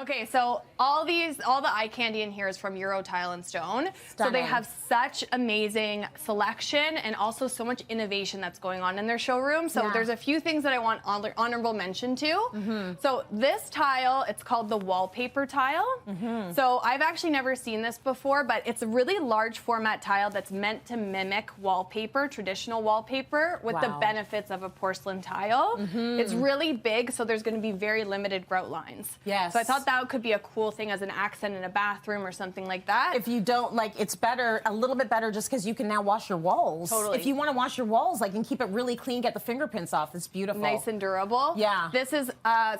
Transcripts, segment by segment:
Okay, so all the eye candy in here is from Euro Tile and Stone. Stunning. So they have such amazing selection and also so much innovation that's going on in their showroom. So there's a few things that I want honorable mention to. So this tile, it's called the wallpaper tile. So I've actually never seen this before, but it's a really large format tile that's meant to mimic wallpaper, traditional wallpaper, with the benefits of a porcelain tile. It's really big, so there's going to be very limited grout lines. Yes. So I thought that could be a cool thing as an accent in a bathroom or something like that. If you don't, like, it's better, a little bit better just because you can now wash your walls. Totally. If you want to wash your walls, like, and keep it really clean, get the fingerprints off, it's beautiful. Nice and durable. Yeah. This is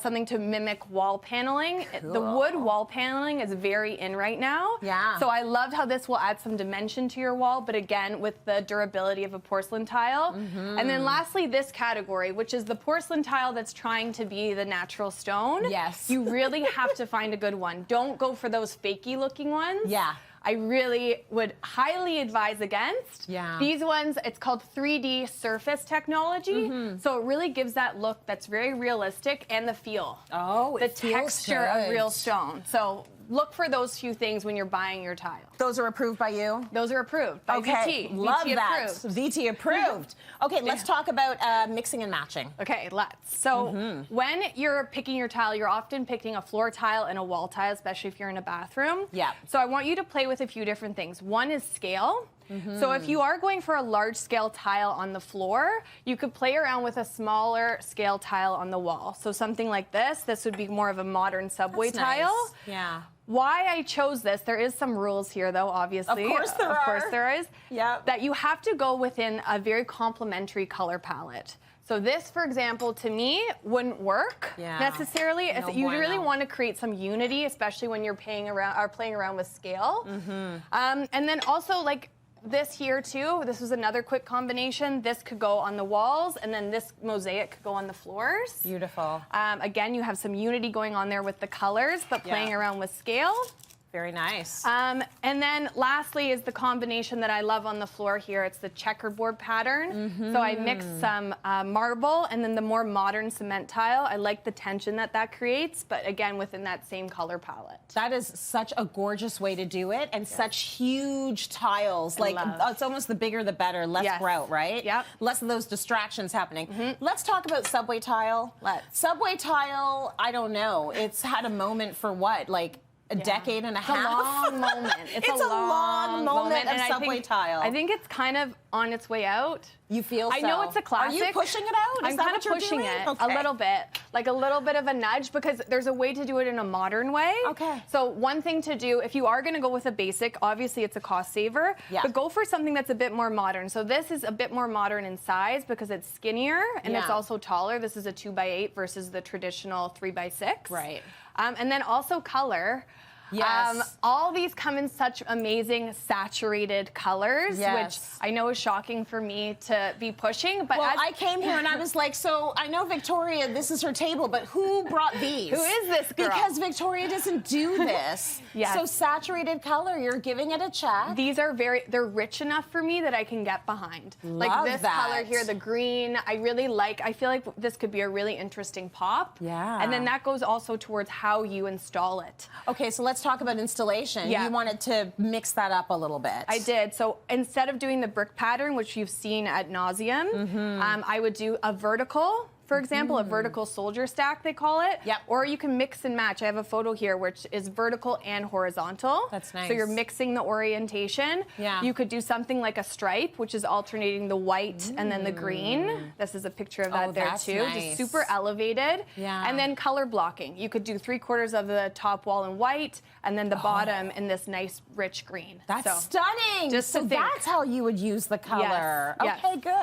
something to mimic wall paneling. Cool. The wood wall paneling is very in right now. Yeah. So I loved how this will add some dimension to your wall, but again, with the durability of a porcelain tile. And then lastly, this category, which is the porcelain tile that's trying to be the natural stone. Yes. You really have to find a good one. Don't go for those fakey looking ones. Yeah. I really would highly advise against. Yeah. These ones, it's called 3D surface technology. So it really gives that look that's very realistic and the feel. Oh, the it feels texture good. of real stone. So look for those few things when you're buying your tile. Those are approved by you? Those are approved by VT. Love VT that. approved. VT approved. Okay, let's talk about mixing and matching. Okay, let's. So when you're picking your tile, you're often picking a floor tile and a wall tile, especially if you're in a bathroom. Yeah. So I want you to play with a few different things. One is scale. So if you are going for a large scale tile on the floor, you could play around with a smaller scale tile on the wall. So something like this would be more of a modern subway tile. Nice. Yeah. Why I chose this, there is some rules here though, obviously. Of course there are. Of course there is. Yeah. That you have to go within a very complementary color palette. So this, for example, to me, wouldn't work necessarily. No You really bueno. want to create some unity, especially when you're playing around with scale. And then also, like, this here too, this was another quick combination. This could go on the walls, and then this mosaic could go on the floors. Beautiful. Again, you have some unity going on there with the colors, but playing around with scale. Very nice. And then lastly is the combination that I love on the floor here. It's the checkerboard pattern. So I mixed some marble and then the more modern cement tile. I like the tension that creates, but again, within that same color palette. That is such a gorgeous way to do it, and such huge tiles. Like, it's almost the bigger the better, less grout, right? Yep. Less of those distractions happening. Let's talk about subway tile. Subway tile, I don't know. It's had a moment for what? Like, a decade and a half? It's a long moment. It's a long moment of and subway tile. I think it's kind of on its way out. You feel so? I know it's a classic. Are you pushing it out? I'm kind of pushing it a little bit, like a little bit of a nudge, because there's a way to do it in a modern way. Okay. So one thing to do, if you are going to go with a basic, obviously it's a cost saver, but go for something that's a bit more modern. So this is a bit more modern in size because it's skinnier and it's also taller. This is a 2x8 versus the traditional 3x6. Right. And then also color. Yes. All these come in such amazing saturated colors, which I know is shocking for me to be pushing. But well, I came here and I was like, so I know Victoria, this is her table, but who brought these? Who is this girl? Because Victoria doesn't do this. So saturated color, you're giving it a check. These are they're rich enough for me that I can get behind. Like this color here, the green, I feel like this could be a really interesting pop. Yeah. And then that goes also towards how you install it. Okay, so let's talk about installation. You wanted to mix that up a little bit. I did. So instead of doing the brick pattern, which you've seen ad nauseum, I would do a vertical. For example, a vertical soldier stack, they call it. Or you can mix and match. I have a photo here which is vertical and horizontal. That's nice. So you're mixing the orientation. You could do something like a stripe, which is alternating the white and then the green. This is a picture of that there too. Nice. Just super elevated. And then color blocking. You could do 3/4 of the top wall in white and then the bottom in this nice rich green. That's stunning. Just so that's how you would use the color. Okay, good.